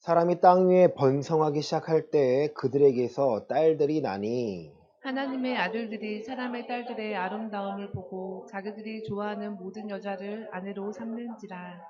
사람이 땅 위에 번성하기 시작할 때에 그들에게서 딸들이 나니 하나님의 아들들이 사람의 딸들의 아름다움을 보고 자기들이 좋아하는 모든 여자를 아내로 삼는지라.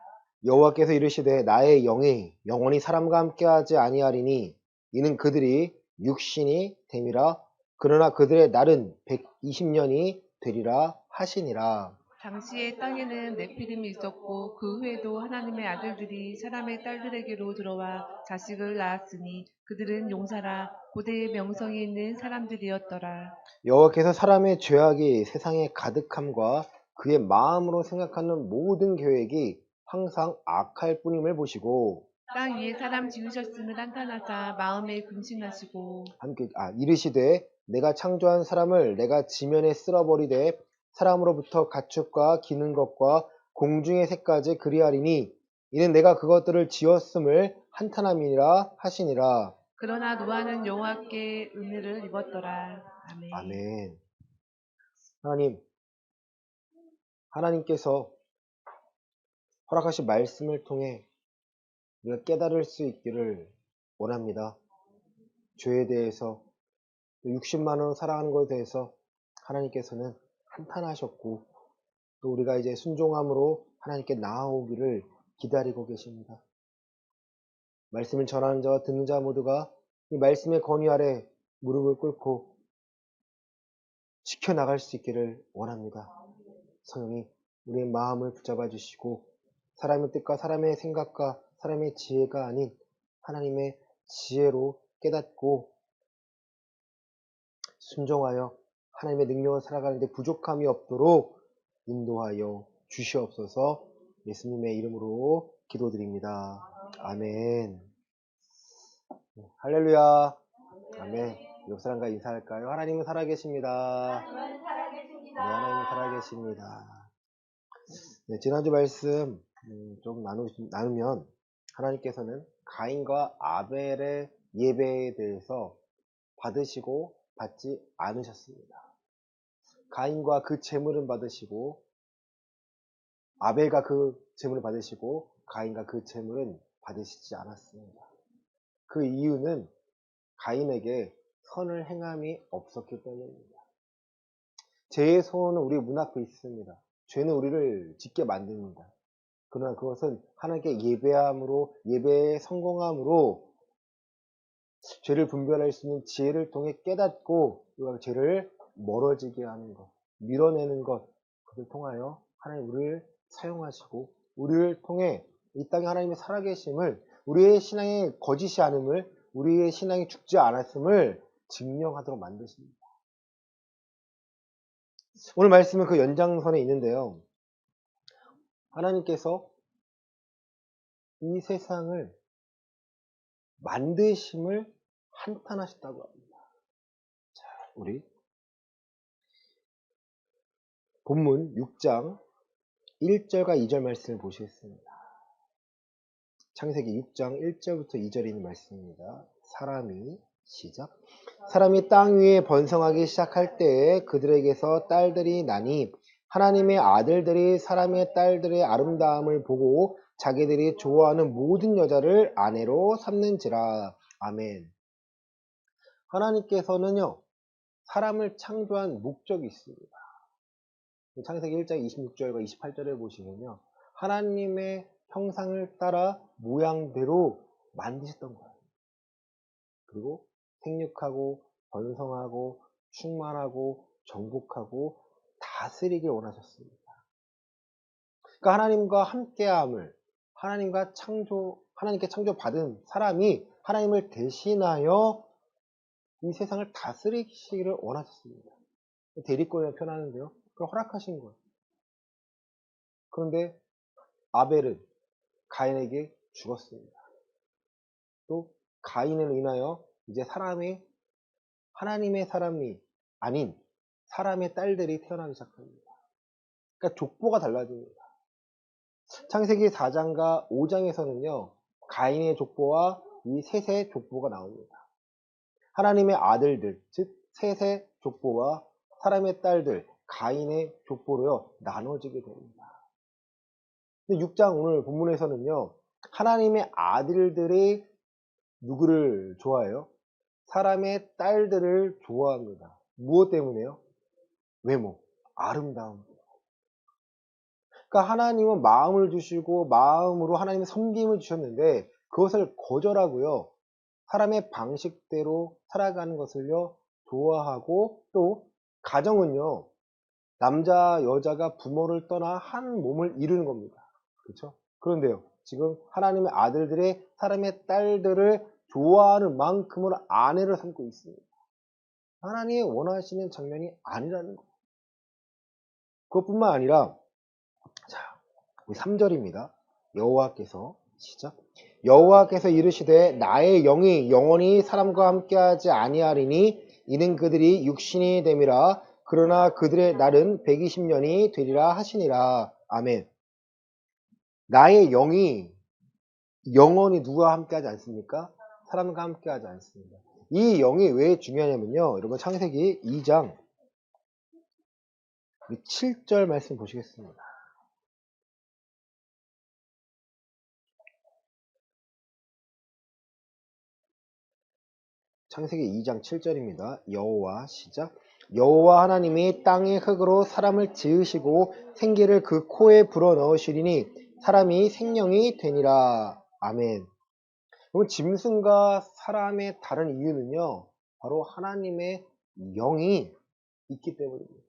여호와께서 이르시되 나의 영이 영원히 사람과 함께하지 아니하리니 이는 그들이 육신이 됨이라. 그러나 그들의 날은 120년이 되리라 하시니라. 당시에 땅에는 네피림이 있었고 그 후에도 하나님의 아들들이 사람의 딸들에게로 들어와 자식을 낳았으니 그들은 용사라 고대의 명성이 있는 사람들이었더라. 여호와께서 사람의 죄악이 세상에 가득함과 그의 마음으로 생각하는 모든 계획이 항상 악할 뿐임을 보시고 땅 위에 사람 지으셨음을 한탄하사 마음에 근심하시고 함께 이르시되 내가 창조한 사람을 내가 지면에 쓸어버리되 사람으로부터 가축과 기는 것과 공중의 새까지 그리하리니 이는 내가 그것들을 지었음을 한탄함이니라 하시니라. 그러나 노아는 여호와께 은혜를 입었더라. 아멘. 아멘. 하나님, 하나님께서 허락하신 말씀을 통해 우리가 깨달을 수 있기를 원합니다. 죄에 대해서, 또 60만 원 살아가는 것에 대해서 하나님께서는 한탄하셨고, 또 우리가 이제 순종함으로 하나님께 나아오기를 기다리고 계십니다. 말씀을 전하는 자와 듣는 자 모두가 이 말씀의 권위 아래 무릎을 꿇고 지켜나갈 수 있기를 원합니다. 성령이 우리의 마음을 붙잡아 주시고 사람의 뜻과 사람의 생각과 사람의 지혜가 아닌 하나님의 지혜로 깨닫고 순종하여 하나님의 능력을 살아가는데 부족함이 없도록 인도하여 주시옵소서. 예수님의 이름으로 기도드립니다. 아멘. 할렐루야. 아멘. 옆 사람과 인사할까요? 하나님은 살아계십니다. 네, 하나님은 살아계십니다. 네, 지난주 말씀 좀 나누면 하나님께서는 가인과 아벨의 예배에 대해서 받으시고 받지 않으셨습니다. 가인과 그 제물은 받으시고 아벨과 그 제물을 받으시고 가인과 그 제물은 받으시지 않았습니다. 그 이유는 가인에게 선을 행함이 없었기 때문입니다. 죄의 소원은 우리 문 앞에 있습니다. 죄는 우리를 짓게 만듭니다. 그러나 그것은 하나님께 예배함으로, 예배에 성공함으로 죄를 분별할 수 있는 지혜를 통해 깨닫고 우리가 죄를 멀어지게 하는 것, 밀어내는 것, 그것을 통하여 하나님 우리를 사용하시고 우리를 통해 이 땅에 하나님의 살아계심을, 우리의 신앙의 거짓이 않음을, 우리의 신앙이 죽지 않았음을 증명하도록 만드십니다. 오늘 말씀은 그 연장선에 있는데요. 하나님께서 이 세상을 만드심을 한탄하셨다고 합니다. 자, 우리 본문 6장 1절과 2절 말씀을 보시겠습니다. 창세기 6장 1절부터 2절에 있는 말씀입니다. 시작. 사람이 땅 위에 번성하기 시작할 때에 그들에게서 딸들이 나니 하나님의 아들들이 사람의 딸들의 아름다움을 보고 자기들이 좋아하는 모든 여자를 아내로 삼는지라. 아멘. 하나님께서는요, 사람을 창조한 목적이 있습니다. 창세기 1장 26절과 28절을 보시면요, 하나님의 형상을 따라 모양대로 만드셨던 거예요. 그리고 생육하고 번성하고 충만하고 정복하고 다스리길 원하셨습니다. 그러니까 하나님과 함께함을, 하나님께 창조받은 사람이 하나님을 대신하여 이 세상을 다스리시기를 원하셨습니다. 대리권을 표현하는데요, 그걸 허락하신 거예요. 그런데 아벨은 가인에게 죽었습니다. 또 가인을 인하여 이제 하나님의 사람이 아닌 사람의 딸들이 태어나기 시작합니다. 그러니까 족보가 달라집니다. 창세기 4장과 5장에서는요, 가인의 족보와 이 셋의 족보가 나옵니다. 하나님의 아들들, 즉 셋의 족보와 사람의 딸들, 가인의 족보로요, 나눠지게 됩니다. 6장 오늘 본문에서는요, 하나님의 아들들이 누구를 좋아해요? 사람의 딸들을 좋아합니다. 무엇 때문에요? 외모, 아름다움. 그러니까 하나님은 마음을 주시고 마음으로 하나님의 섬김을 주셨는데 그것을 거절하고요. 사람의 방식대로 살아가는 것을요. 좋아하고 또 가정은요. 남자, 여자가 부모를 떠나 한 몸을 이루는 겁니다. 그렇죠? 그런데요. 지금 하나님의 아들들의 사람의 딸들을 좋아하는 만큼으로 아내를 삼고 있습니다. 하나님이 원하시는 장면이 아니라는 거예요. 그것뿐만 아니라 자, 우리 3절입니다. 여호와께서 시작. 여호와께서 이르시되 나의 영이 영원히 사람과 함께하지 아니하리니 이는 그들이 육신이 됨이라. 그러나 그들의 날은 120년이 되리라 하시니라. 아멘. 나의 영이 영원히 누구와 함께하지 않습니까? 사람과 함께하지 않습니다. 이 영이 왜 중요하냐면요. 여러분 창세기 2장 7절 말씀 보시겠습니다. 창세기 2장 7절입니다. 여호와 시작. 여호와 하나님이 땅의 흙으로 사람을 지으시고 생기를 그 코에 불어넣으시리니 사람이 생명이 되니라. 아멘. 그럼 짐승과 사람의 다른 이유는요. 바로 하나님의 영이 있기 때문입니다.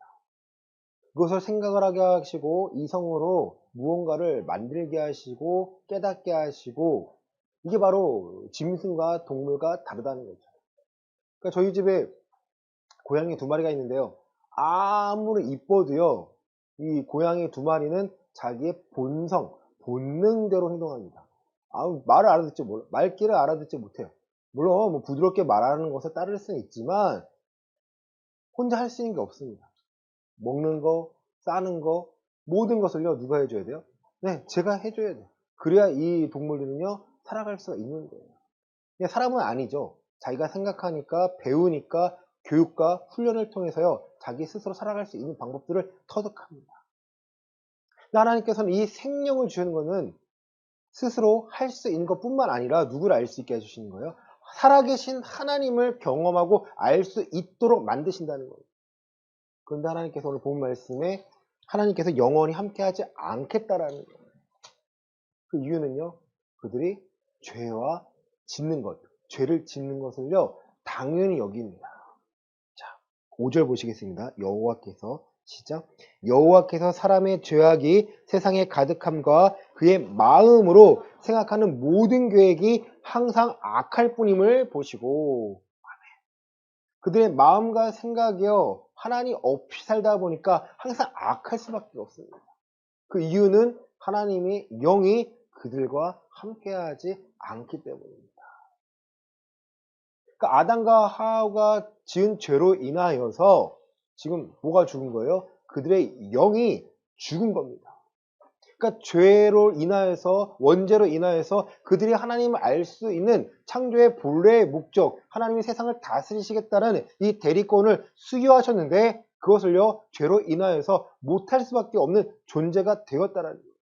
그것을 생각을 하게 하시고 이성으로 무언가를 만들게 하시고 깨닫게 하시고 이게 바로 짐승과 동물과 다르다는 거죠. 그러니까 저희 집에 고양이 2마리가 있는데요. 아무리 이뻐도요. 이 고양이 2마리는 자기의 본성, 본능대로 행동합니다. 말을 알아듣지 말귀를 알아듣지 못해요. 물론 뭐 부드럽게 말하는 것에 따를 수는 있지만 혼자 할 수 있는 게 없습니다. 먹는 거, 싸는 거, 모든 것을요. 누가 해줘야 돼요? 네, 제가 해줘야 돼요. 그래야 이 동물들은요. 살아갈 수가 있는 거예요. 그냥 사람은 아니죠. 자기가 생각하니까 배우니까 교육과 훈련을 통해서요. 자기 스스로 살아갈 수 있는 방법들을 터득합니다. 하나님께서는 이 생명을 주시는 것은 스스로 할 수 있는 것뿐만 아니라 누구를 알 수 있게 해주시는 거예요? 살아계신 하나님을 경험하고 알 수 있도록 만드신다는 거예요. 그런데 하나님께서 오늘 본 말씀에 하나님께서 영원히 함께하지 않겠다라는 거예요. 그 이유는요. 그들이 죄와 짓는 것, 죄를 짓는 것을요. 당연히 여깁니다. 자, 5절 보시겠습니다. 여호와께서 시작. 여호와께서 사람의 죄악이 세상에 가득함과 그의 마음으로 생각하는 모든 계획이 항상 악할 뿐임을 보시고 그들의 마음과 생각이요 하나님 없이 살다 보니까 항상 악할 수밖에 없습니다. 그 이유는 하나님의 영이 그들과 함께하지 않기 때문입니다. 그러니까 아담과 하와가 지은 죄로 인하여서 지금 뭐가 죽은 거예요? 그들의 영이 죽은 겁니다. 그러니까 죄로 인하여서 원죄로 인하여서 그들이 하나님을 알 수 있는 창조의 본래의 목적, 하나님이 세상을 다스리시겠다는 이 대리권을 수여하셨는데 그것을요 죄로 인하여서 못할 수밖에 없는 존재가 되었다라는 거예요.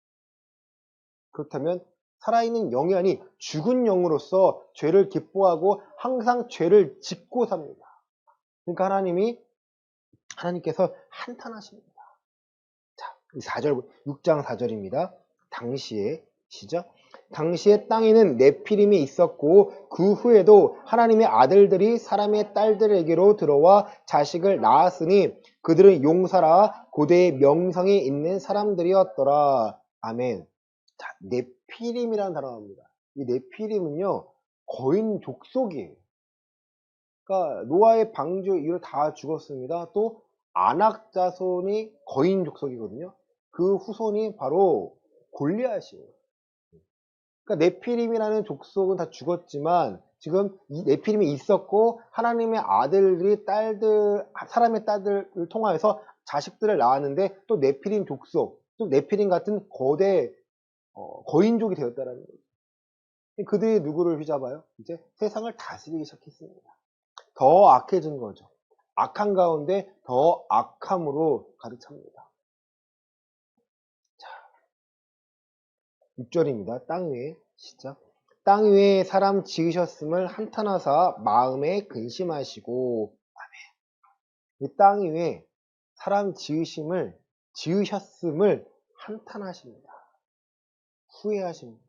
그렇다면 살아있는 영이 아닌 죽은 영으로서 죄를 기뻐하고 항상 죄를 짓고 삽니다. 그러니까 하나님께서 한탄하십니다. 자, 4절, 6장 4절입니다. 당시에, 시작. 당시에 땅에는 네피림이 있었고 그 후에도 하나님의 아들들이 사람의 딸들에게로 들어와 자식을 낳았으니 그들은 용사라 고대의 명성이 있는 사람들이었더라. 아멘. 자, 네피림이라는 단어가 나옵니다. 이 네피림은요, 거인 족속이에요. 그러니까 노아의 방주 이후로 다 죽었습니다. 또 아낙 자손이 거인 족속이거든요. 그 후손이 바로 골리앗이에요. 그러니까 네피림이라는 족속은 다 죽었지만 지금 이 네피림이 있었고 하나님의 아들들이 사람의 딸들을 통하여서 자식들을 낳았는데 또 네피림 족속, 또 네피림 같은 거대 거인족이 되었다라는 거죠. 그들이 누구를 휘잡아요? 이제 세상을 다스리기 시작했습니다. 더 악해진 거죠. 악한 가운데 더 악함으로 가득 찹니다. 자, 6절입니다. 땅 위에 시작. 땅 위에 사람 지으셨음을 한탄하사 마음에 근심하시고. 이 땅 위에 사람 지으셨음을 한탄하십니다. 후회하십니다.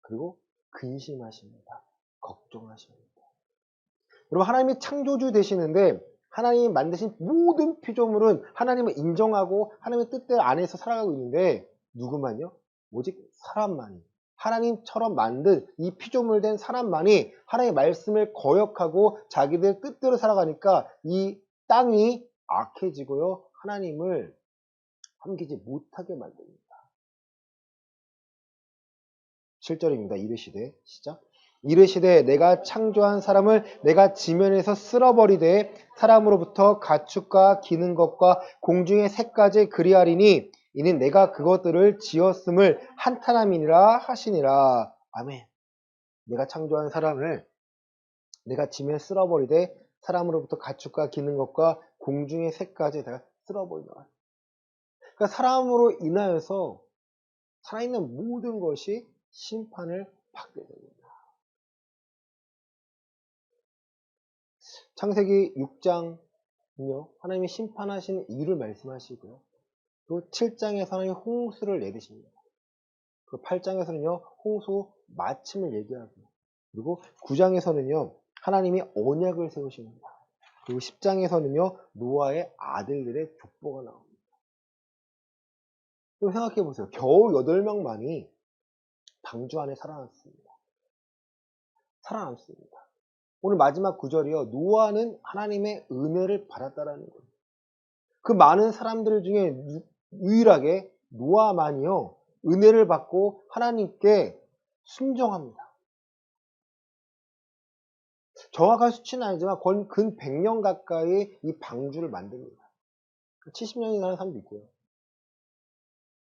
그리고 근심하십니다. 걱정하십니다. 여러분, 하나님이 창조주 되시는데 하나님이 만드신 모든 피조물은 하나님을 인정하고 하나님의 뜻대로 안에서 살아가고 있는데 누구만요? 오직 사람만이, 하나님처럼 만든 이 피조물 된 사람만이 하나님의 말씀을 거역하고 자기들 뜻대로 살아가니까 이 땅이 악해지고요, 하나님을 섬기지 못하게 만듭니다. 7절입니다. 이르시되, 시작. 이르시되 내가 창조한 사람을 내가 지면에서 쓸어버리되 사람으로부터 가축과 기는 것과 공중의 새까지 그리하리니 이는 내가 그것들을 지었음을 한탄함이니라 하시니라. 아멘. 내가 창조한 사람을 내가 지면에 쓸어버리되 사람으로부터 가축과 기는 것과 공중의 새까지 내가 쓸어버리라. 그러니까 사람으로 인하여서 살아있는 모든 것이 심판을 받게 됩니다. 창세기 6장은요, 하나님이 심판하신 이유를 말씀하시고요. 그리고 7장에서 하나님이 홍수를 내리십니다. 그 8장에서는요, 홍수 마침을 얘기하고요. 그리고 9장에서는요, 하나님이 언약을 세우십니다. 그리고 10장에서는요, 노아의 아들들의 족보가 나옵니다. 그럼 생각해 보세요. 겨우 8명만이 방주 안에 살아남습니다. 오늘 마지막 구절이요. 노아는 하나님의 은혜를 받았다라는 거예요. 그 많은 사람들 중에 유일하게 노아만이요. 은혜를 받고 하나님께 순종합니다. 정확한 수치는 아니지만 근 100년 가까이 이 방주를 만듭니다. 70년이 사는 사람도 있고요.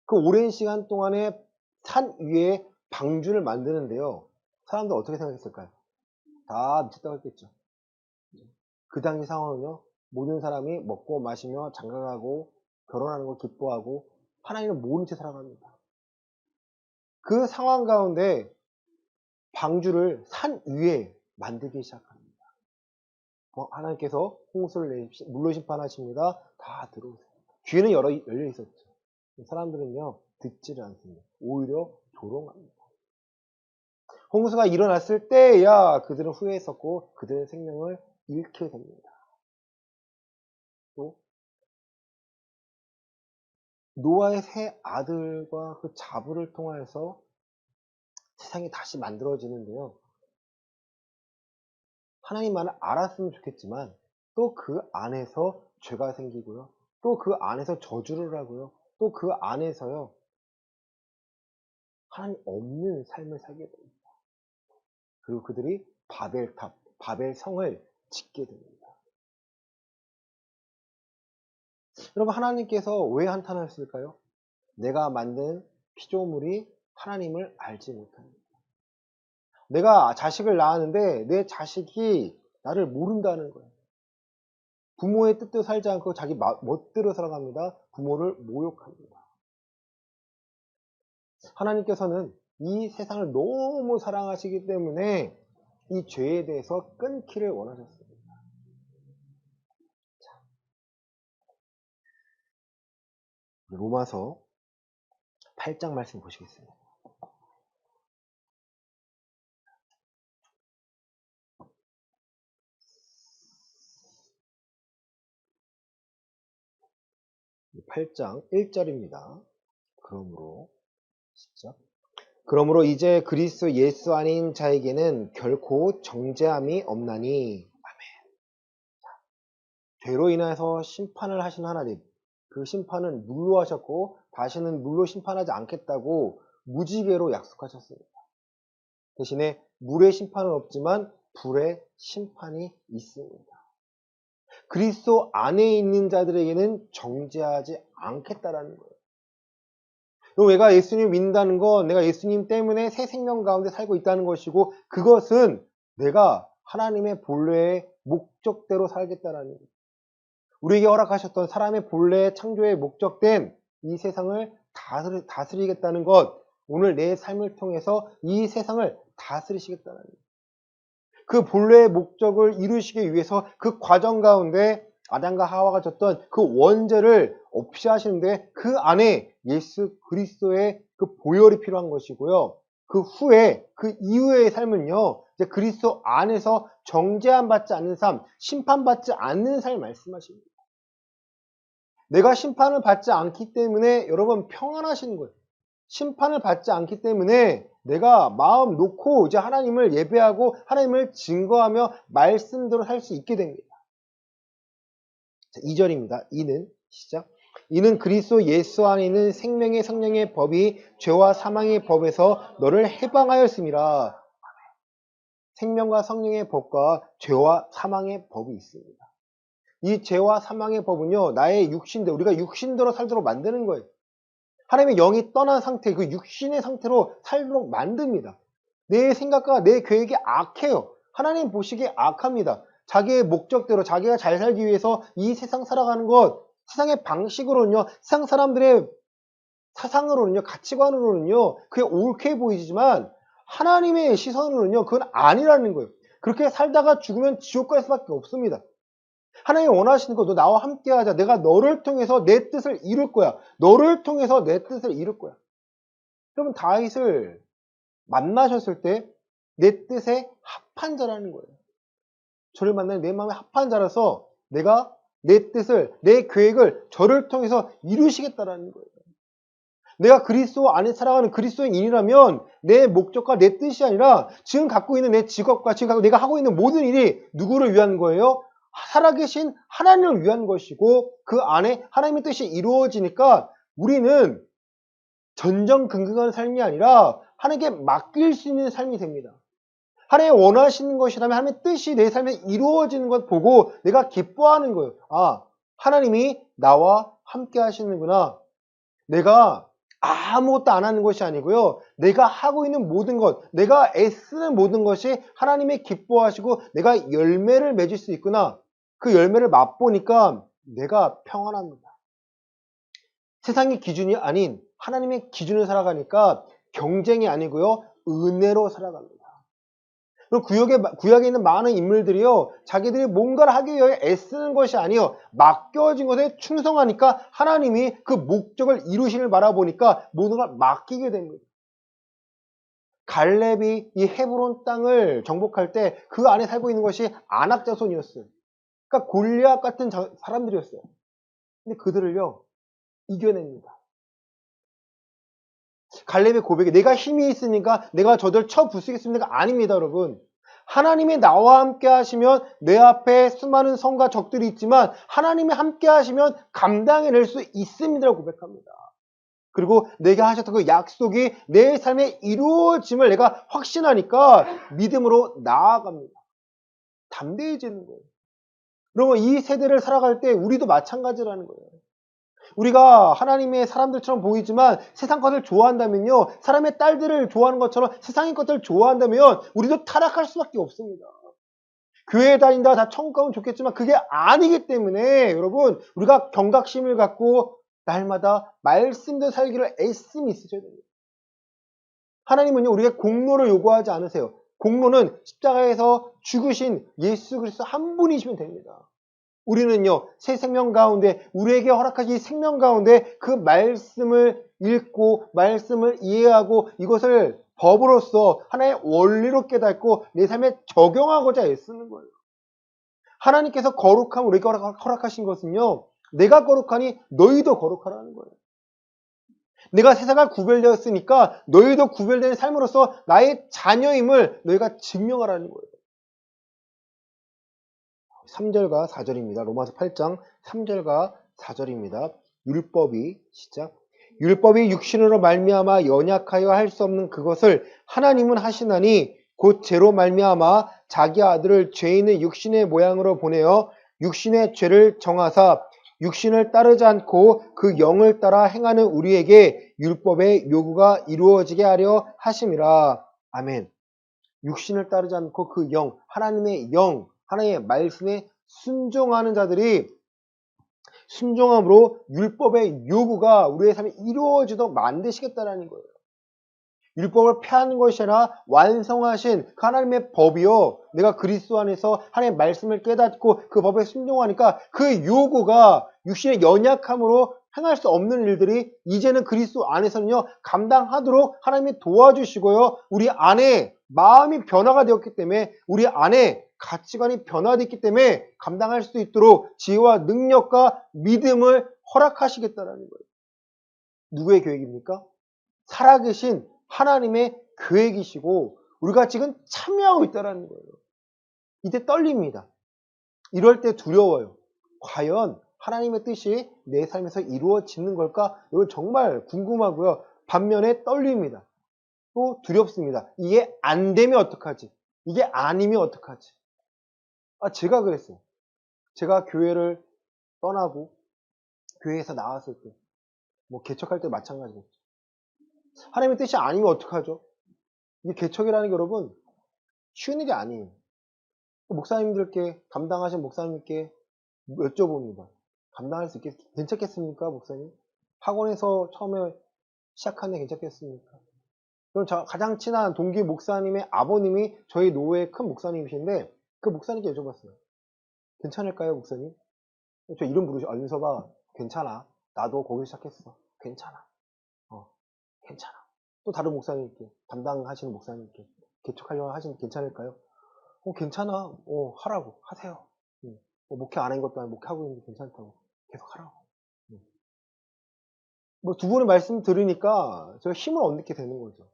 그 오랜 시간 동안에 산 위에 방주를 만드는데요. 사람들 어떻게 생각했을까요? 다 미쳤다고 했겠죠. 그 당시 상황은요, 모든 사람이 먹고 마시며 장가가고 결혼하는 걸 기뻐하고 하나님을 모른 채 살아갑니다. 그 상황 가운데 방주를 산 위에 만들기 시작합니다. 하나님께서 홍수를 물로 심판하십니다. 다 들어오세요. 귀는 열려 있었죠. 사람들은요, 듣지를 않습니다. 오히려 조롱합니다. 홍수가 일어났을 때야 그들은 후회했었고 그들의 생명을 잃게 됩니다. 또 노아의 세 아들과 그 자부를 통하여서 세상이 다시 만들어지는데요. 하나님만을 알았으면 좋겠지만 또 그 안에서 죄가 생기고요. 또 그 안에서 저주를 하고요. 또 그 안에서요. 하나님 없는 삶을 살게 됩니다. 그리고 그들이 바벨탑, 바벨성을 짓게 됩니다. 여러분, 하나님께서 왜 한탄하셨을까요? 내가 만든 피조물이 하나님을 알지 못합니다. 내가 자식을 낳았는데 내 자식이 나를 모른다는 거예요. 부모의 뜻대로 살지 않고 자기 멋대로 살아갑니다. 부모를 모욕합니다. 하나님께서는 이 세상을 너무 사랑하시기 때문에 이 죄에 대해서 끊기를 원하셨습니다. 로마서 8장 말씀 보시겠습니다. (8장) 1절입니다. 그러므로 이제 그리스도 예수 안인 자에게는 결코 정죄함이 없나니. 아멘. 죄로 인해서 심판을 하신 하나님, 그 심판은 물로 하셨고 다시는 물로 심판하지 않겠다고 무지개로 약속하셨습니다. 대신에 물의 심판은 없지만 불의 심판이 있습니다. 그리스도 안에 있는 자들에게는 정죄하지 않겠다라는 거예요. 내가 예수님 믿는다는 건 내가 예수님 때문에 새 생명 가운데 살고 있다는 것이고, 그것은 내가 하나님의 본래의 목적대로 살겠다라는 거예요. 우리에게 허락하셨던 사람의 본래의 창조의 목적된 이 세상을 다스리겠다는 것, 오늘 내 삶을 통해서 이 세상을 다스리시겠다는 거예요. 그 본래의 목적을 이루시기 위해서 그 과정 가운데 아담과 하와가 졌던 그 원죄를 없이 하시는데 그 안에 예수 그리스도의 그 보혈이 필요한 것이고요. 그 후에 그 이후의 삶은요. 이제 그리스도 안에서 정죄함 받지 않는 삶, 심판받지 않는 삶 말씀하십니다. 내가 심판을 받지 않기 때문에 여러분 평안하시는 거예요. 심판을 받지 않기 때문에 내가 마음 놓고 이제 하나님을 예배하고 하나님을 증거하며 말씀대로 살 수 있게 됩니다. 자, 2절입니다. 이는 시작. 이는 그리스도 예수 안에 있는 생명의 성령의 법이 죄와 사망의 법에서 너를 해방하였음이라. 생명과 성령의 법과 죄와 사망의 법이 있습니다. 이 죄와 사망의 법은요, 나의 육신대, 우리가 육신대로 살도록 만드는 거예요. 하나님의 영이 떠난 상태, 그 육신의 상태로 살도록 만듭니다. 내 생각과 내 계획이 악해요. 하나님 보시기에 악합니다. 자기의 목적대로 자기가 잘 살기 위해서 이 세상 살아가는 것, 세상의 방식으로는요, 세상 사람들의 사상으로는요, 가치관으로는요, 그게 옳게 보이지만 하나님의 시선으로는요, 그건 아니라는 거예요. 그렇게 살다가 죽으면 지옥 갈 수밖에 없습니다. 하나님이 원하시는 거, 너 나와 함께 하자. 내가 너를 통해서 내 뜻을 이룰 거야. 너를 통해서 내 뜻을 이룰 거야. 여러분, 다윗을 만나셨을 때 내 뜻에 합한 자라는 거예요. 저를 만나는 내 마음에 합한 자라서 내가 내 뜻을, 내 계획을 저를 통해서 이루시겠다라는 거예요. 내가 그리스도 안에 살아가는 그리스도인이라면 내 목적과 내 뜻이 아니라 지금 갖고 있는 내 직업과 지금 내가 하고 있는 모든 일이 누구를 위한 거예요? 살아계신 하나님을 위한 것이고 그 안에 하나님의 뜻이 이루어지니까 우리는 전전긍긍한 삶이 아니라 하나님께 맡길 수 있는 삶이 됩니다. 하나님이 원하시는 것이라면 하나님의 뜻이 내 삶에 이루어지는 것 보고 내가 기뻐하는 거예요. 아, 하나님이 나와 함께 하시는구나. 내가 아무것도 안 하는 것이 아니고요. 내가 하고 있는 모든 것, 내가 애쓰는 모든 것이 하나님이 기뻐하시고 내가 열매를 맺을 수 있구나. 그 열매를 맛보니까 내가 평안합니다. 세상의 기준이 아닌 하나님의 기준을 살아가니까 경쟁이 아니고요. 은혜로 살아갑니다. 그리고 구약에 있는 많은 인물들이요. 자기들이 뭔가를 하기 위해 애쓰는 것이 아니요. 맡겨진 것에 충성하니까 하나님이 그 목적을 이루시를 바라보니까 모든 걸 맡기게 됩니다. 갈렙이 이 헤브론 땅을 정복할 때 그 안에 살고 있는 것이 아낙 자손이었어요. 그러니까 골리앗 같은 사람들이었어요. 근데 그들을요. 이겨냅니다. 갈렙의 고백이 내가 힘이 있으니까 내가 저들 쳐 부수겠습니까? 아닙니다, 여러분. 하나님이 나와 함께 하시면 내 앞에 수많은 성과 적들이 있지만 하나님이 함께 하시면 감당해낼 수 있습니다라고 고백합니다. 그리고 내가 하셨던 그 약속이 내 삶에 이루어짐을 내가 확신하니까 믿음으로 나아갑니다. 담대해지는 거예요. 그러면 이 세대를 살아갈 때 우리도 마찬가지라는 거예요. 우리가 하나님의 사람들처럼 보이지만 세상 것을 좋아한다면요. 사람의 딸들을 좋아하는 것처럼 세상의 것들을 좋아한다면 우리도 타락할 수밖에 없습니다. 교회 다닌다 다 천국 가면 좋겠지만 그게 아니기 때문에 여러분 우리가 경각심을 갖고 날마다 말씀대로 살기를 애씀이 있으셔야 됩니다. 하나님은요. 우리에게 공로를 요구하지 않으세요. 공로는 십자가에서 죽으신 예수 그리스도 한 분이시면 됩니다. 우리는요, 새 생명 가운데, 우리에게 허락하신 이 생명 가운데 그 말씀을 읽고, 말씀을 이해하고, 이것을 법으로서 하나의 원리로 깨닫고, 내 삶에 적용하고자 애쓰는 거예요. 하나님께서 거룩함을 우리에게 허락하신 것은요, 내가 거룩하니 너희도 거룩하라는 거예요. 내가 세상과 구별되었으니까 너희도 구별된 삶으로서 나의 자녀임을 너희가 증명하라는 거예요. 3절과 4절입니다. 로마서 8장 3절과 4절입니다. 율법이 시작. 율법이 육신으로 말미암아 연약하여 할 수 없는 그것을 하나님은 하시나니 곧 죄로 말미암아 자기 아들을 죄인의 육신의 모양으로 보내어 육신의 죄를 정하사 육신을 따르지 않고 그 영을 따라 행하는 우리에게 율법의 요구가 이루어지게 하려 하심이라. 아멘. 육신을 따르지 않고 그 영, 하나님의 영, 하나님의 말씀에 순종하는 자들이 순종함으로 율법의 요구가 우리의 삶에 이루어지도록 만드시겠다는 거예요. 율법을 폐하는 것이 아니라 완성하신 그 하나님의 법이요. 내가 그리스도 안에서 하나님의 말씀을 깨닫고 그 법에 순종하니까 그 요구가 육신의 연약함으로 행할 수 없는 일들이 이제는 그리스도 안에서는요, 감당하도록 하나님이 도와주시고요. 우리 안에 마음이 변화가 되었기 때문에 우리 안에 가치관이 변화됐기 때문에 감당할 수 있도록 지혜와 능력과 믿음을 허락하시겠다라는 거예요. 누구의 계획입니까? 살아계신 하나님의 계획이시고 우리가 지금 참여하고 있다는 거예요. 이때 떨립니다. 이럴 때 두려워요. 과연 하나님의 뜻이 내 삶에서 이루어지는 걸까? 이건 정말 궁금하고요. 반면에 떨립니다. 또 두렵습니다. 이게 안 되면 어떡하지? 이게 아니면 어떡하지? 제가 그랬어요. 제가 교회를 떠나고 교회에서 나왔을 때, 개척할 때 마찬가지겠죠. 하나님의 뜻이 아니면 어떡하죠? 이게 개척이라는 게 여러분 쉬운 일이 아니에요. 목사님들께 감당하신 목사님께 여쭤봅니다. 감당할 수 괜찮겠습니까, 목사님? 학원에서 처음에 시작하는 게 괜찮겠습니까? 그럼 가장 친한 동기 목사님의 아버님이 저희 노회의 큰 목사님이신데 그 목사님께 여쭤봤어요. 괜찮을까요, 목사님? 저 이름 부르셔. 윤서봐, 괜찮아. 나도 거기 시작했어. 괜찮아. 괜찮아. 또 다른 목사님께, 담당하시는 목사님께 개척하려고 하시면 괜찮을까요? 괜찮아. 하라고. 하세요. 목회 안 한 것도 아니고 목회하고 있는데 괜찮다고. 계속 하라고. 두 분의 말씀 들으니까 제가 힘을 얻게 되는 거죠.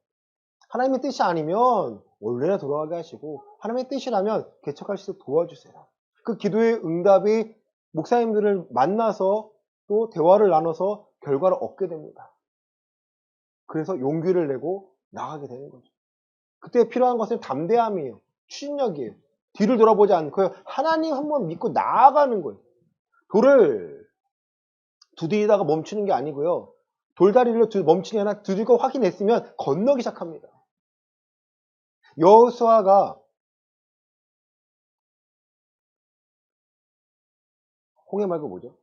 하나님의 뜻이 아니면 원래나 돌아가게 하시고 하나님의 뜻이라면 개척할 수 있도록 도와주세요. 그 기도의 응답이 목사님들을 만나서 또 대화를 나눠서 결과를 얻게 됩니다. 그래서 용기를 내고 나가게 되는 거죠. 그때 필요한 것은 담대함이에요. 추진력이에요. 뒤를 돌아보지 않고요. 하나님 한번 믿고 나아가는 거예요. 돌을 두드리다가 멈추는 게 아니고요. 돌다리를 멈추는 게 아니라 두들고 확인했으면 건너기 시작합니다. 여호수아가 홍해 말고 뭐죠?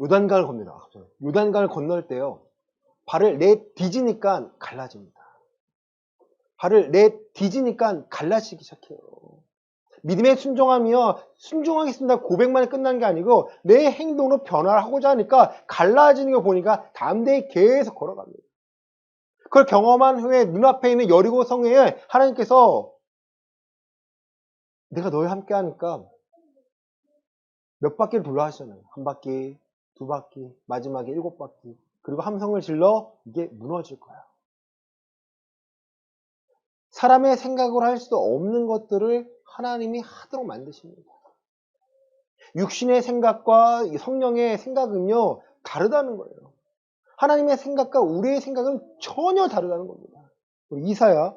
요단강을 겁니다. 요단강을 건널 때요. 발을 내디지니까 갈라집니다. 발을 내디지니까 갈라지기 시작해요. 믿음의 순종하며 순종하겠습니다 고백만에 끝난 게 아니고 내 행동으로 변화를 하고자 하니까 갈라지는 거 보니까 담대히 계속 걸어갑니다. 그걸 경험한 후에 눈앞에 있는 여리고 성에 하나님께서 내가 너희 함께 하니까 몇 바퀴를 돌려 하시잖아요. 한 바퀴, 두 바퀴, 마지막에 7바퀴. 그리고 함성을 질러 이게 무너질 거야. 사람의 생각으로 할 수 없는 것들을 하나님이 하도록 만드십니다. 육신의 생각과 성령의 생각은요, 다르다는 거예요. 하나님의 생각과 우리의 생각은 전혀 다르다는 겁니다. 우리 이사야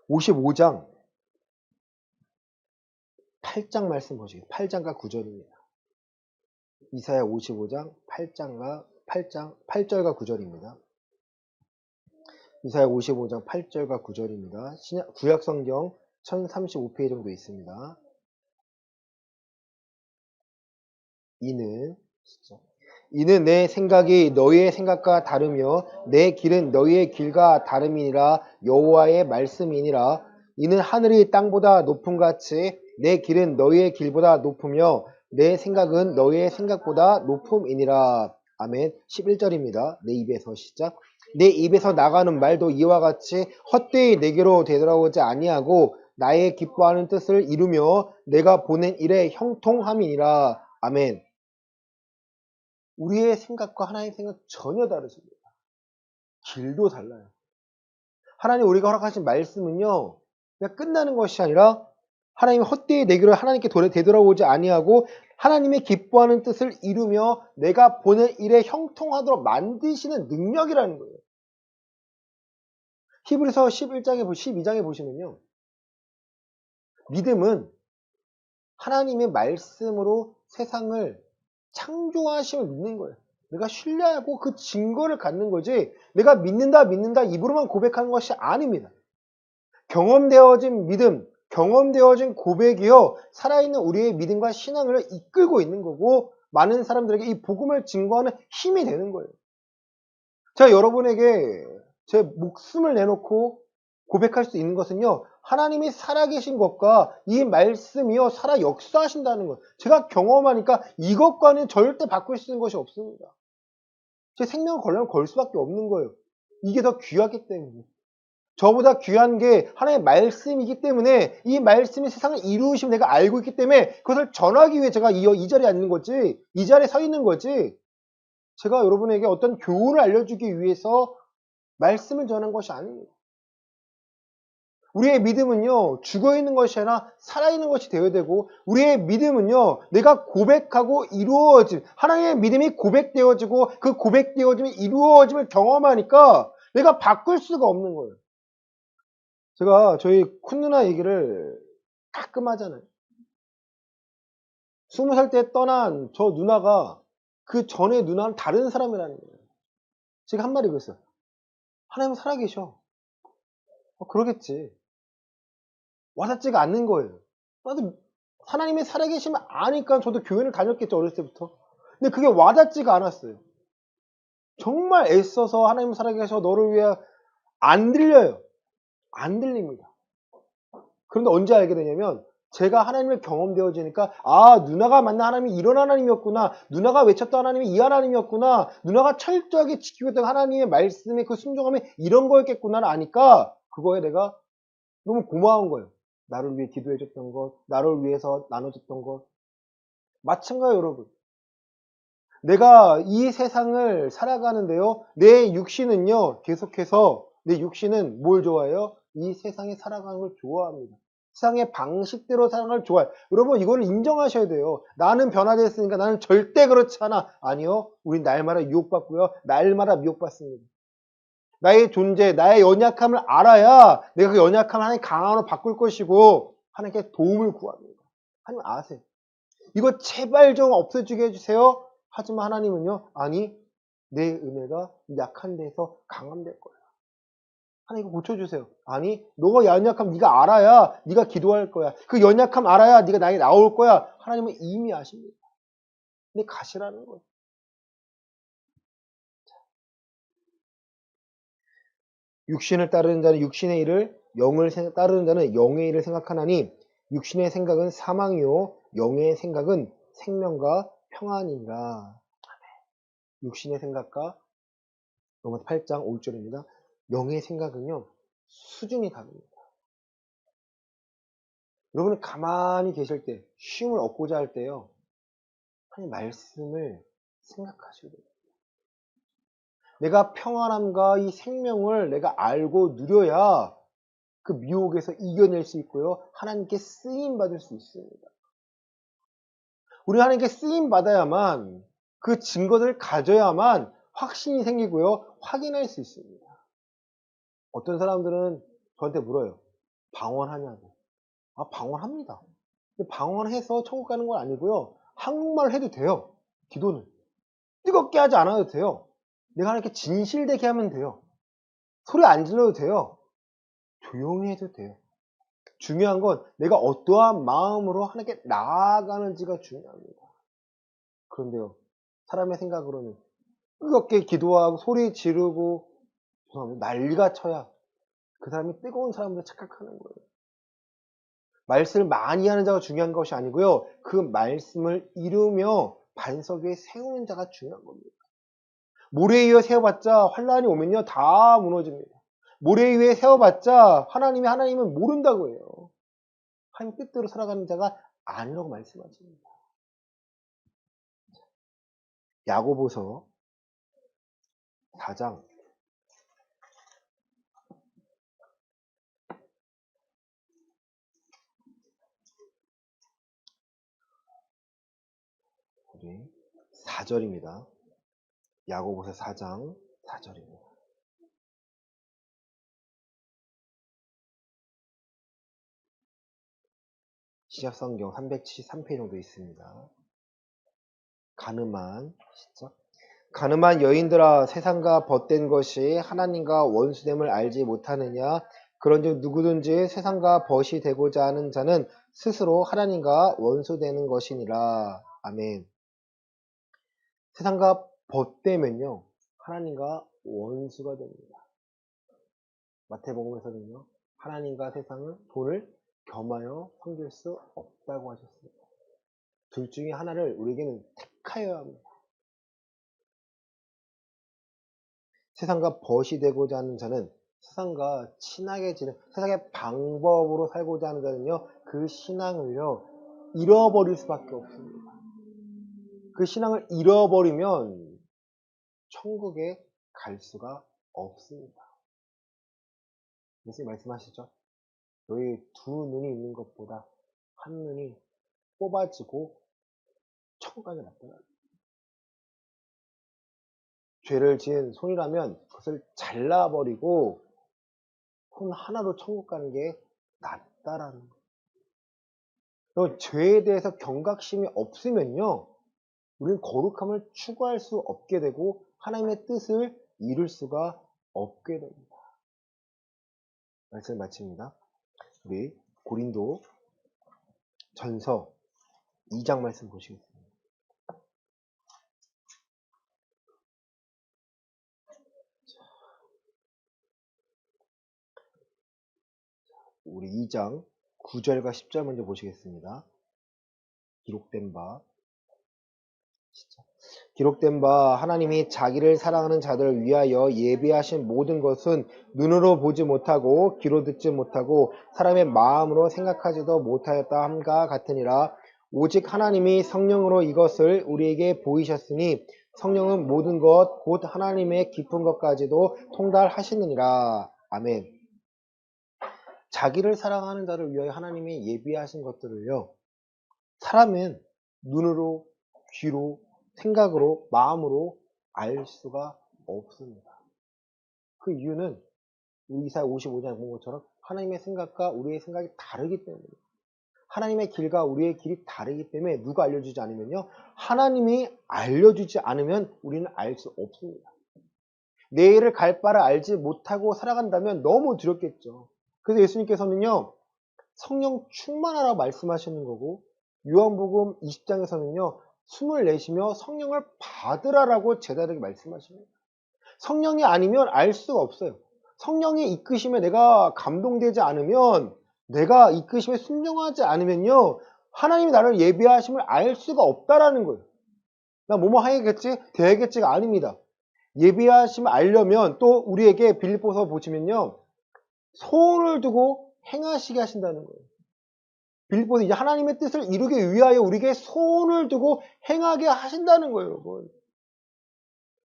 55장 8장 말씀 보시겠습니다. 8장과 9절입니다. 이사야 55장 8절과 9절입니다. 이사야 55장 8절과 9절입니다. 구약성경 1035페이지 정도 있습니다. 이는 내 생각이 너희의 생각과 다르며 내 길은 너희의 길과 다름이니라 여호와의 말씀이니라. 이는 하늘이 땅보다 높음같이 내 길은 너희의 길보다 높으며 내 생각은 너희의 생각보다 높음이니라. 아멘. 11절입니다. 내 입에서 시작. 내 입에서 나가는 말도 이와 같이 헛되이 내게로 되돌아오지 아니하고 나의 기뻐하는 뜻을 이루며 내가 보낸 일에 형통함이니라. 아멘. 우리의 생각과 하나님의 생각 전혀 다르십니다. 길도 달라요. 하나님 우리가 허락하신 말씀은요, 그냥 끝나는 것이 아니라 하나님이 헛되이 내게로 하나님께 되돌아오지 아니하고 하나님의 기뻐하는 뜻을 이루며 내가 보낸 일에 형통하도록 만드시는 능력이라는 거예요. 히브리서 12장에 보시면요. 믿음은 하나님의 말씀으로 세상을 창조하심을 믿는 거예요. 내가 신뢰하고 그 증거를 갖는 거지 내가 믿는다 입으로만 고백하는 것이 아닙니다. 경험되어진 믿음, 경험되어진 고백이요. 살아있는 우리의 믿음과 신앙을 이끌고 있는 거고 많은 사람들에게 이 복음을 증거하는 힘이 되는 거예요. 제가 여러분에게 제 목숨을 내놓고 고백할 수 있는 것은요. 하나님이 살아계신 것과 이 말씀이요. 살아 역사하신다는 것. 제가 경험하니까 이것과는 절대 바꿀 수 있는 것이 없습니다. 제 생명을 걸려면 걸 수밖에 없는 거예요. 이게 더 귀하기 때문에. 저보다 귀한 게 하나님의 말씀이기 때문에 이 말씀이 세상을 이루심을 내가 알고 있기 때문에 그것을 전하기 위해 제가 이 자리에 앉는 거지, 이 자리에 서 있는 거지, 제가 여러분에게 어떤 교훈을 알려주기 위해서 말씀을 전한 것이 아닙니다. 우리의 믿음은요, 죽어있는 것이 아니라 살아있는 것이 되어야 되고, 우리의 믿음은요, 내가 고백하고 이루어짐, 하나님의 믿음이 고백되어지고, 그 고백되어짐이 이루어짐을 경험하니까 내가 바꿀 수가 없는 거예요. 제가 저희 큰 누나 얘기를 가끔 하잖아요. 20살 때 떠난 저 누나가 그 전에 누나는 다른 사람이라는 거예요. 제가 한 말이 그랬어요. 하나님은 살아계셔. 그러겠지. 와닿지가 않는 거예요. 나도 하나님이 살아계시면 아니까 저도 교회를 다녔겠죠, 어렸을 때부터. 근데 그게 와닿지가 않았어요. 정말 애써서 하나님 살아계셔 너를 위해 안 들려요. 안 들립니다. 그런데 언제 알게 되냐면 제가 하나님을 경험되어지니까 아, 누나가 만난 하나님이 이런 하나님이었구나. 누나가 외쳤던 하나님이 이 하나님이었구나. 누나가 철저하게 지키고 있던 하나님의 말씀의 그 순종함이 이런 거였겠구나를 아니까 그거에 내가 너무 고마운 거예요. 나를 위해 기도해줬던 것, 나를 위해서 나눠줬던 것. 마찬가지예요, 여러분. 내가 이 세상을 살아가는데요. 내 육신은요. 계속해서 내 육신은 뭘 좋아해요? 이 세상에 살아가는 걸 좋아합니다. 세상의 방식대로 살아가는 걸 좋아해요. 여러분 이걸 인정하셔야 돼요. 나는 변화됐으니까 나는 절대 그렇지 않아. 아니요. 우린 날마다 유혹받고요. 날마다 미혹받습니다. 나의 존재, 나의 연약함을 알아야 내가 그 연약함을 하나님 강함으로 바꿀 것이고 하나님께 도움을 구합니다. 하나님 아세요. 이거 제발 좀 없애주게 해주세요. 하지만 하나님은요. 아니 내 은혜가 약한 데서 강함될 거야. 하나님 이거 고쳐주세요. 아니 너가 연약함 네가 알아야 네가 기도할 거야. 그 연약함 알아야 네가 나에게 나올 거야. 하나님은 이미 아십니다. 근데 가시라는 거예요. 육신을 따르는 자는 육신의 일을, 영을 따르는 자는 영의 일을 생각하나니 육신의 생각은 사망이요 영의 생각은 생명과 평안이니라. 육신의 생각과 로마서 8장 5절입니다. 영의 생각은요 수준이 다릅니다. 여러분이 가만히 계실 때 쉼을 얻고자 할 때요 하나님 말씀을 생각하셔야 돼요. 내가 평안함과 이 생명을 내가 알고 누려야 그 미혹에서 이겨낼 수 있고요. 하나님께 쓰임 받을 수 있습니다. 우리 하나님께 쓰임 받아야만 그 증거들을 가져야만 확신이 생기고요. 확인할 수 있습니다. 어떤 사람들은 저한테 물어요. 방언하냐고. 아, 방언합니다. 근데 방언해서 천국 가는 건 아니고요. 한국말 해도 돼요. 기도는. 뜨겁게 하지 않아도 돼요. 내가 하나님께 진실되게 하면 돼요. 소리 안 질러도 돼요. 조용히 해도 돼요. 중요한 건 내가 어떠한 마음으로 하나님께 나아가는지가 중요합니다. 그런데요. 사람의 생각으로는 뜨겁게 기도하고 소리 지르고 난리가 쳐야 그 사람이 뜨거운 사람으로 착각하는 거예요. 말씀을 많이 하는 자가 중요한 것이 아니고요. 그 말씀을 이루며 반석 위에 세우는 자가 중요한 겁니다. 모래 위에 세워봤자 환란이 오면요 다 무너집니다. 모래 위에 세워봤자 하나님은 모른다고 해요. 하나님 뜻대로 살아가는 자가 아니라고 말씀하십니다. 야고보서 4장 우리 4절입니다. 야고보서 4장 4절입니다. 시작성경 373페이지 정도 있습니다. 가늠한 시작. 가늠한 여인들아 세상과 벗된 것이 하나님과 원수됨을 알지 못하느냐. 그런즉 누구든지 세상과 벗이 되고자 하는 자는 스스로 하나님과 원수되는 것이니라. 아멘. 세상과 벗되면요, 하나님과 원수가 됩니다. 마태복음에서는요, 하나님과 세상은 돈을 겸하여 섬길 수 없다고 하셨습니다. 둘 중에 하나를 우리에게는 택하여야 합니다. 세상과 벗이 되고자 하는 자는 세상과 친하게 지내, 세상의 방법으로 살고자 하는 자는요, 그 신앙을요, 잃어버릴 수밖에 없습니다. 그 신앙을 잃어버리면 천국에 갈 수가 없습니다. 예수님 말씀하시죠? 너희 두 눈이 있는 것보다 한 눈이 뽑아지고 천국 가게 낫더라. 죄를 지은 손이라면 그것을 잘라버리고 손 하나로 천국 가는 게 낫다라는 거예요. 죄에 대해서 경각심이 없으면요, 우리는 거룩함을 추구할 수 없게 되고 하나님의 뜻을 이룰 수가 없게 됩니다. 말씀을 마칩니다. 우리 고린도 전서 2장 말씀 보시겠습니다. 우리 2장 9절과 10절 먼저 보시겠습니다. 기록된 바 하나님이 자기를 사랑하는 자들을 위하여 예비하신 모든 것은 눈으로 보지 못하고 귀로 듣지 못하고 사람의 마음으로 생각하지도 못하였다 함과 같으니라. 오직 하나님이 성령으로 이것을 우리에게 보이셨으니 성령은 모든 것 곧 하나님의 깊은 것까지도 통달하시느니라. 아멘. 자기를 사랑하는 자를 위하여 하나님이 예비하신 것들을요, 사람은 눈으로, 귀로, 생각으로, 마음으로 알 수가 없습니다. 그 이유는 우리 이사야 55장에 본 것처럼 하나님의 생각과 우리의 생각이 다르기 때문입니다. 하나님의 길과 우리의 길이 다르기 때문에 누가 알려주지 않으면요, 하나님이 알려주지 않으면 우리는 알 수 없습니다. 내일을 갈 바를 알지 못하고 살아간다면 너무 두렵겠죠. 그래서 예수님께서는요, 성령 충만하라고 말씀하시는 거고, 요한복음 20장에서는요, 숨을 내쉬며 성령을 받으라라고 제자들에게 말씀하십니다. 성령이 아니면 알 수가 없어요. 성령의 이끄심에 내가 감동되지 않으면, 내가 이끄심에 순종하지 않으면요, 하나님이 나를 예비하심을 알 수가 없다라는 거예요. 나 뭐뭐 하겠지? 되겠지가 아닙니다. 예비하심을 알려면 또 우리에게 빌립보서 보시면요, 소원을 두고 행하시게 하신다는 거예요. 빌립보서 이제 하나님의 뜻을 이루기 위하여 우리에게 소원을 두고 행하게 하신다는 거예요, 여러분.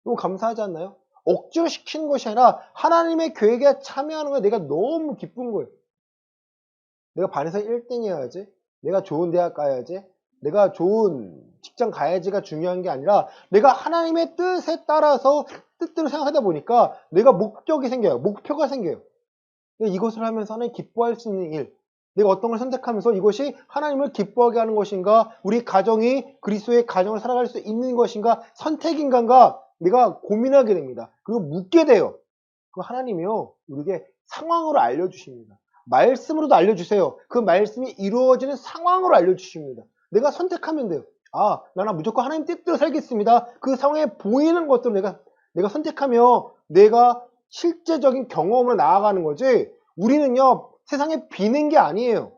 이거 감사하지 않나요? 억지로 시키는 것이 아니라 하나님의 계획에 참여하는 거에 내가 너무 기쁜 거예요. 내가 반에서 1등 해야지, 내가 좋은 대학 가야지, 내가 좋은 직장 가야지가 중요한 게 아니라 내가 하나님의 뜻에 따라서 뜻대로 생각하다 보니까 내가 목적이 생겨요. 목표가 생겨요. 이것을 하면서 하나님 기뻐할 수 있는 일, 내가 어떤 걸 선택하면서 이것이 하나님을 기뻐하게 하는 것인가, 우리 가정이 그리스도의 가정을 살아갈 수 있는 것인가, 선택인가가 내가 고민하게 됩니다. 그리고 묻게 돼요. 그 하나님이요, 우리에게 상황으로 알려주십니다. 말씀으로도 알려주세요. 그 말씀이 이루어지는 상황으로 알려주십니다. 내가 선택하면 돼요. 아, 나는 무조건 하나님 뜻대로 살겠습니다. 그 상황에 보이는 것들을 내가 선택하며 내가 실제적인 경험으로 나아가는 거지, 우리는요, 세상에 비는 게 아니에요.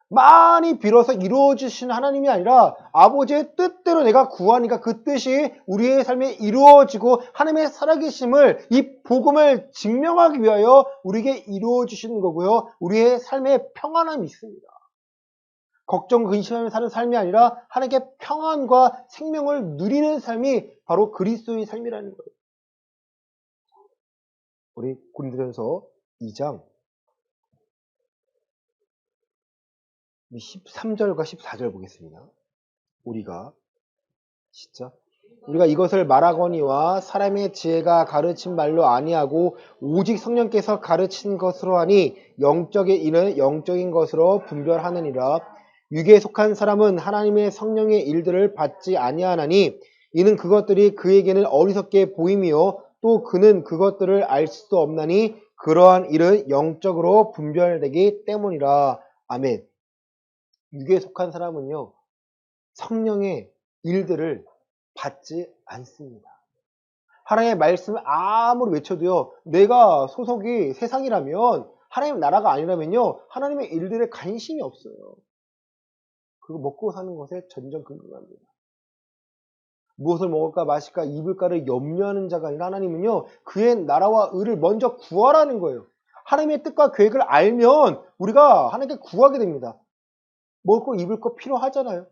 많이 빌어서 이루어지시는 하나님이 아니라 아버지의 뜻대로 내가 구하니까 그 뜻이 우리의 삶에 이루어지고 하나님의 살아계심을, 이 복음을 증명하기 위하여 우리에게 이루어지시는 거고요. 우리의 삶에 평안함이 있습니다. 걱정, 근심하며 사는 삶이 아니라 하나님께 평안과 생명을 누리는 삶이 바로 그리스도의 삶이라는 거예요. 우리 고린도전서 2장 13절과 14절 보겠습니다. 우리가 이것을 말하거니와 사람의 지혜가 가르친 말로 아니하고 오직 성령께서 가르친 것으로 하니 영적인 이는 영적인 것으로 분별하느니라. 육에 속한 사람은 하나님의 성령의 일들을 받지 아니하나니 이는 그것들이 그에게는 어리석게 보임이요 또 그는 그것들을 알 수도 없나니 그러한 일은 영적으로 분별되기 때문이라. 아멘. 육에 속한 사람은요, 성령의 일들을 받지 않습니다. 하나님의 말씀을 아무리 외쳐도요, 내가 소속이 세상이라면, 하나님 나라가 아니라면요, 하나님의 일들에 관심이 없어요. 그거 먹고 사는 것에 전전긍긍합니다. 무엇을 먹을까 마실까 입을까를 염려하는 자가 아니라 하나님은요, 그의 나라와 의를 먼저 구하라는 거예요. 하나님의 뜻과 계획을 알면 우리가 하나님께 구하게 됩니다. 먹을 거 입을 거 필요하잖아요.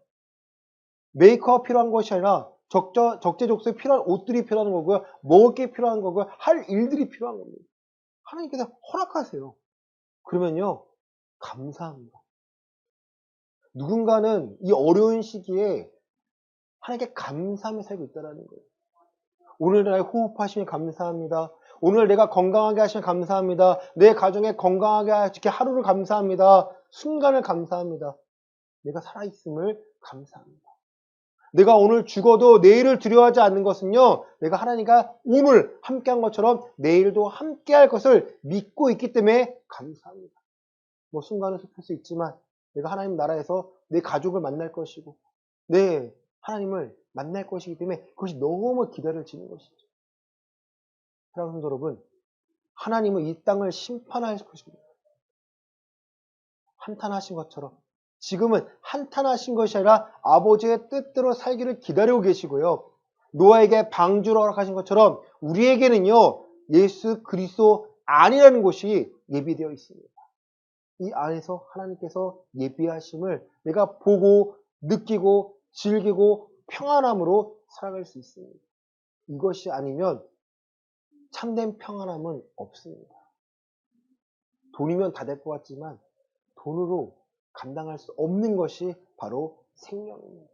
메이커가 필요한 것이 아니라 적재적소에 필요한 옷들이 필요한 거고요. 먹을 게 필요한 거고요. 할 일들이 필요한 겁니다. 하나님께서 허락하세요. 그러면요, 감사합니다. 누군가는 이 어려운 시기에 하나님께 감사하며 살고 있다는 거예요. 오늘 나의 호흡하시니 감사합니다. 오늘 내가 건강하게 하시니 감사합니다. 내 가정에 건강하게 하시니 하루를 감사합니다. 순간을 감사합니다. 내가 살아있음을 감사합니다. 내가 오늘 죽어도 내일을 두려워하지 않는 것은요, 내가 하나님과 오늘 함께한 것처럼 내일도 함께할 것을 믿고 있기 때문에 감사합니다. 뭐 순간은 슬플 수 있지만 내가 하나님 나라에서 내 가족을 만날 것이고 하나님을 만날 것이기 때문에 그것이 너무 기다려지는 것이죠. 사랑하는 성도 여러분, 하나님은 이 땅을 심판하실 것입니다. 한탄하신 것처럼 지금은 한탄하신 것이 아니라 아버지의 뜻대로 살기를 기다리고 계시고요. 노아에게 방주를 허락하신 것처럼 우리에게는요, 예수 그리스도 안이라는 곳이 예비되어 있습니다. 이 안에서 하나님께서 예비하심을 내가 보고 느끼고 즐기고 평안함으로 살아갈 수 있습니다. 이것이 아니면 참된 평안함은 없습니다. 돈이면 다 될 것 같지만 돈으로 감당할 수 없는 것이 바로 생명입니다.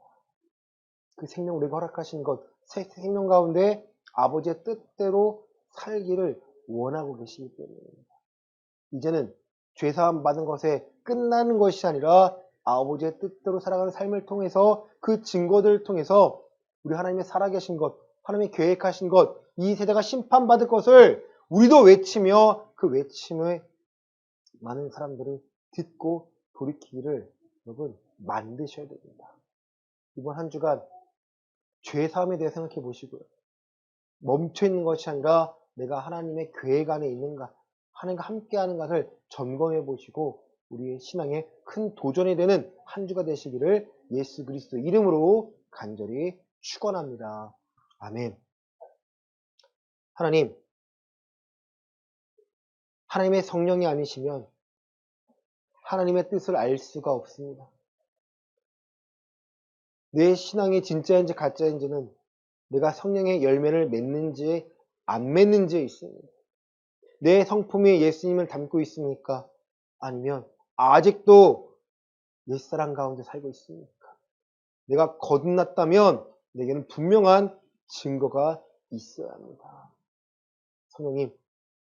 그 생명 우리가 허락하신 것, 생명 가운데 아버지의 뜻대로 살기를 원하고 계시기 때문입니다. 이제는 죄사함 받은 것에 끝나는 것이 아니라 아버지의 뜻대로 살아가는 삶을 통해서 그 증거들을 통해서 우리 하나님의 살아계신 것, 하나님의 계획하신 것, 이 세대가 심판받을 것을 우리도 외치며 그 외침에 많은 사람들을 듣고 돌이키기를 여러분 만드셔야 됩니다. 이번 한 주간 죄사함에 대해 생각해 보시고요. 멈춰 있는 것이 아니라 내가 하나님의 계획 안에 있는가, 하나님과 함께하는 것을 점검해 보시고 우리의 신앙에 큰 도전이 되는 한 주가 되시기를 예수 그리스도 이름으로 간절히 축원합니다. 아멘. 하나님의 성령이 아니시면 하나님의 뜻을 알 수가 없습니다. 내 신앙이 진짜인지 가짜인지는 내가 성령의 열매를 맺는지 안 맺는지에 있습니다. 내 성품이 예수님을 닮고 있습니까? 아니면 아직도 옛사람 가운데 살고 있습니까? 내가 거듭났다면 내게는 분명한 증거가 있어야 합니다. 성령님,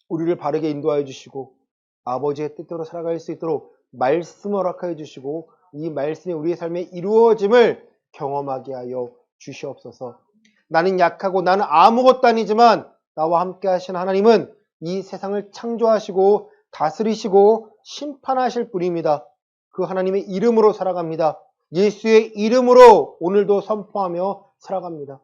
우리를 바르게 인도하여 주시고 아버지의 뜻대로 살아갈 수 있도록 말씀을 허락하여 주시고 이 말씀이 우리의 삶에 이루어짐을 경험하게 하여 주시옵소서. 나는 약하고 나는 아무것도 아니지만 나와 함께 하신 하나님은 이 세상을 창조하시고 다스리시고 심판하실 분입니다. 그 하나님의 이름으로 살아갑니다. 예수의 이름으로 오늘도 선포하며 살아갑니다.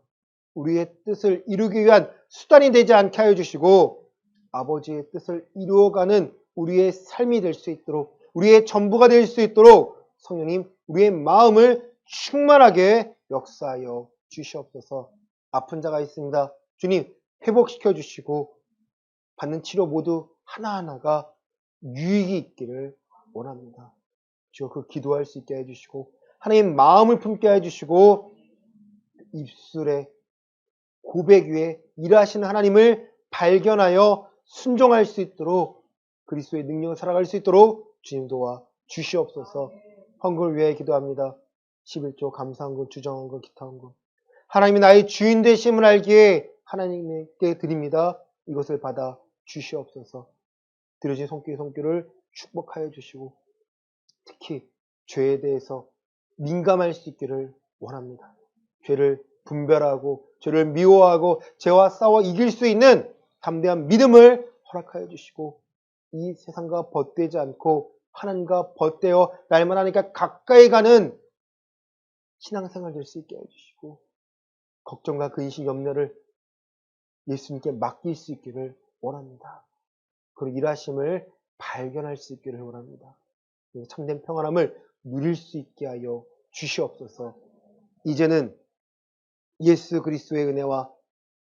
우리의 뜻을 이루기 위한 수단이 되지 않게 하여 주시고 아버지의 뜻을 이루어가는 우리의 삶이 될 수 있도록 우리의 전부가 될 수 있도록 성령님 우리의 마음을 충만하게 역사하여 주시옵소서. 아픈 자가 있습니다. 주님 회복시켜 주시고 받는 치료 모두 하나하나가 유익이 있기를 원합니다. 주여 그 기도할 수 있게 해주시고 하나님 마음을 품게 해주시고 입술에 고백 위에 일하시는 하나님을 발견하여 순종할 수 있도록 그리스도의 능력을 살아갈 수 있도록 주님 도와 주시옵소서. 헌금을 위해 기도합니다. 11조 감사헌금 주정헌금 기타헌금 하나님이 나의 주인 되심을 알기에 하나님께 드립니다. 이것을 받아 주시옵소서. 드려진 손길을 축복하여 주시고 특히 죄에 대해서 민감할 수 있기를 원합니다. 죄를 분별하고 죄를 미워하고 죄와 싸워 이길 수 있는 담대한 믿음을 허락하여 주시고 이 세상과 벗되지 않고 하나님과 벗되어 날마다 하나님과 가까이 가는 신앙생활 될 수 있게 해주시고 걱정과 근심, 염려를 예수님께 맡길 수 있기를 원합니다. 그리고 일하심을 발견할 수 있기를 원합니다. 참된 평안함을 누릴 수 있게 하여 주시옵소서. 이제는 예수 그리스도의 은혜와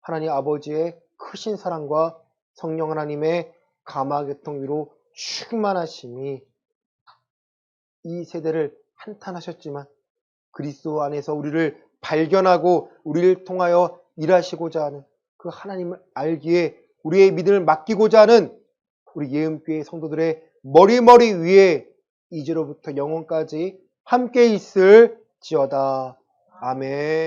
하나님 아버지의 크신 사랑과 성령 하나님의 감화교통 위로 충만하심이 이 세대를 한탄하셨지만 그리스도 안에서 우리를 발견하고 우리를 통하여 일하시고자 하는 그 하나님을 알기에 우리의 믿음을 맡기고자 하는 우리 예은교회 성도들의 머리 위에 이제로부터 영원까지 함께 있을지어다. 아멘.